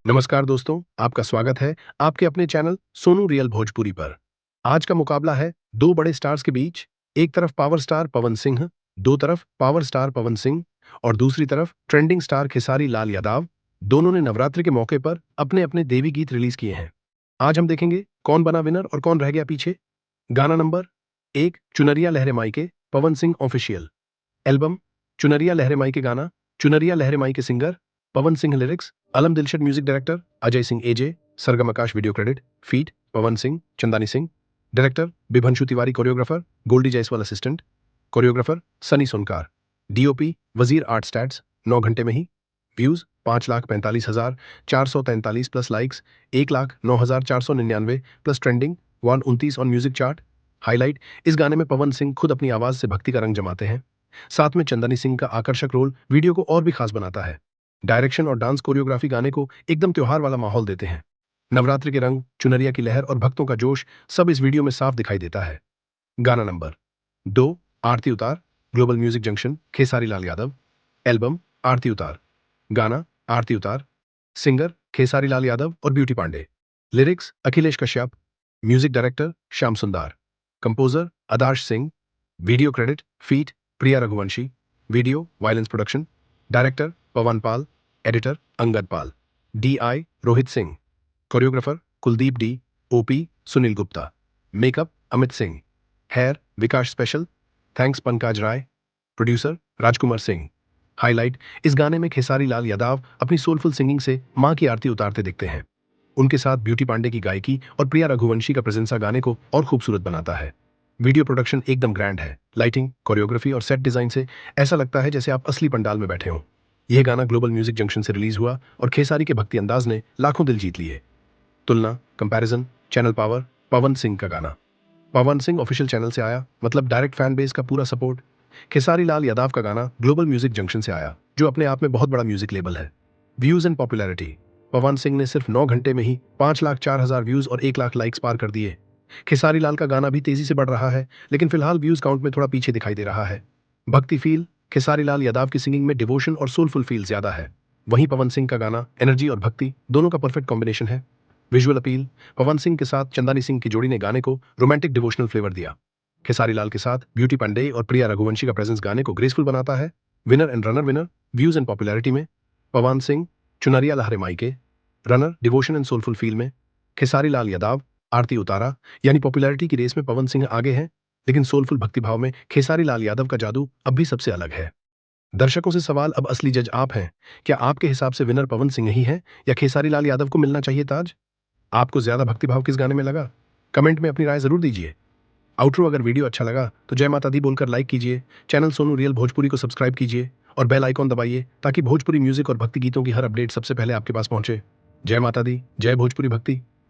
नमस्कार दोस्तों, आपका स्वागत है आपके अपने चैनल सोनू रियल भोजपुरी पर। आज का मुकाबला है दो बड़े स्टार्स के बीच। एक तरफ पावर स्टार पवन सिंह, दो तरफ पावर स्टार पवन सिंह और दूसरी तरफ ट्रेंडिंग स्टार खेसारी लाल यादव। दोनों ने नवरात्रि के मौके पर अपने अपने देवी गीत रिलीज किए हैं। आज हम देखेंगे कौन बना विनर और कौन रह गया पीछे। गाना नंबर 1, चुनरिया लहरे माई के, पवन सिंह ऑफिशियल। एल्बम चुनरिया लहरे माई के। गाना चुनरिया लहरे माई के। सिंगर पवन Singh. Lyrics Alam Dilshad. Music director Ajay Singh AJ. Sargam Akash. Video credit feat Pawan Singh Chandani Singh. Director Bibhanshu Tiwari. Choreographer Goldie Jaiswal. Assistant choreographer Sunny Sonkar. DOP Wazir art. Stats 9 घंटे में ही views 5,45,443 plus likes 1,09,499 plus trending 129 on music chart. Highlight इस गाने में पवन सिंह खुद अपनी आवाज से भक्ति का रंग जमाते हैं। साथ में चंदनी सिंह का आकर्षक रोल वीडियो को और भी खास बनाता है। डायरेक्शन और डांस कोरियोग्राफी गाने को एकदम त्योहार वाला माहौल देते हैं। नवरात्रि के रंग, चुनरिया की लहर और भक्तों का जोश सब इस वीडियो में साफ दिखाई देता है। गाना number 2, Aarti Utar. Global Music Junction Khesari Lal Yadav. Album Aarti Utar. गाना आरती उतार। सिंगर खेसारी लाल यादव और Beauty Pandey. Lyrics Akhilesh Kashyap. Music director Shyam Sundar. Composer Adarsh Singh. Video credit feat Priya Raghuvanshi. Video violence production. Director Pawan Pal. Editor Angad Pal. DI Rohit Singh. Choreographer Kuldeep D. OP Sunil Gupta. Makeup Amit Singh. Hair Vikas special. Thanks Pankaj Rai. Producer Rajkumar Singh. Highlight इस गाने में खेसारी लाल यादव अपनी सोलफुल सिंगिंग से मां की आरती उतारते दिखते हैं। उनके साथ ब्यूटी पांडे की गायकी और प्रिया रघुवंशी का प्रेजेंसा गाने को और खूबसूरत बनाता है। वीडियो प्रोडक्शन एकदम ग्रैंड है। लाइटिंग, कोरियोग्राफी और सेट डिजाइन से ऐसा लगता है जैसे आप असली पंडाल में बैठे हों। यह गाना ग्लोबल म्यूजिक जंक्शन से रिलीज हुआ और खेसारी के भक्ति अंदाज ने लाखों दिल जीत लिए। तुलना comparison channel power. Pawan Singh का गाना पवन सिंह ऑफिशियल चैनल से आया, मतलब डायरेक्ट फैन बेस का पूरा सपोर्ट। खेसारी लाल यादव का गाना ग्लोबल म्यूजिक जंक्शन से आया, जो अपने आप में बहुत बड़ा म्यूजिक लेबल है। Views and popularity Pawan Singh ने सिर्फ 9 घंटे में ही 5,04,000 व्यूज और 1 लाख लाइक्स पार कर दिए। खेसारी लाल का गाना भी तेजी से बढ़ रहा है, लेकिन फिलहाल व्यूज काउंट में थोड़ा पीछे दिखाई दे रहा है। भक्ति फील खेसारी लाल यादव की सिंगिंग में डिवोशन और सोलफुल फील ज्यादा है। वहीं पवन सिंह का गाना एनर्जी और भक्ति दोनों का परफेक्ट कॉम्बिनेशन है। विजुअल अपील पवन सिंह के साथ चंदानी सिंह की जोड़ी ने गाने को रोमांटिक डिवोशनल फ्लेवर दिया। खेसारी लाल के साथ ब्यूटी पांडे और प्रिया रघुवंशी का प्रेजेंस गाने को ग्रेसफुल बनाता है। Winner and runner. Winner views and popularity में पवन सिंह चुनरिया लहरे माई के। Runner devotion and soulful feel में खेसारी लाल यादव। आरती उतारा यानी पॉपुलैरिटी की रेस में पवन सिंह आगे हैं, लेकिन सोलफुल भक्तिभाव में खेसारी लाल यादव का जादू अब भी सबसे अलग है। दर्शकों से सवाल, अब असली जज आप हैं। क्या आपके हिसाब से विनर पवन सिंह ही है या खेसारी लाल यादव को मिलना चाहिए ताज? आपको ज्यादा भक्तिभाव किस गाने में लगा? कमेंट में अपनी राय जरूर दीजिए। आउटरो अगर वीडियो अच्छा लगा तो जय माता दी बोलकर लाइक कीजिए। चैनल सोनू रियल भोजपुरी को सब्सक्राइब कीजिए और बेल आइकॉन दबाइए ताकि भोजपुरी म्यूजिक और भक्ति गीतों की हर अपडेट सबसे पहले आपके पास पहुंचे। जय माता दी, जय भोजपुरी भक्ति।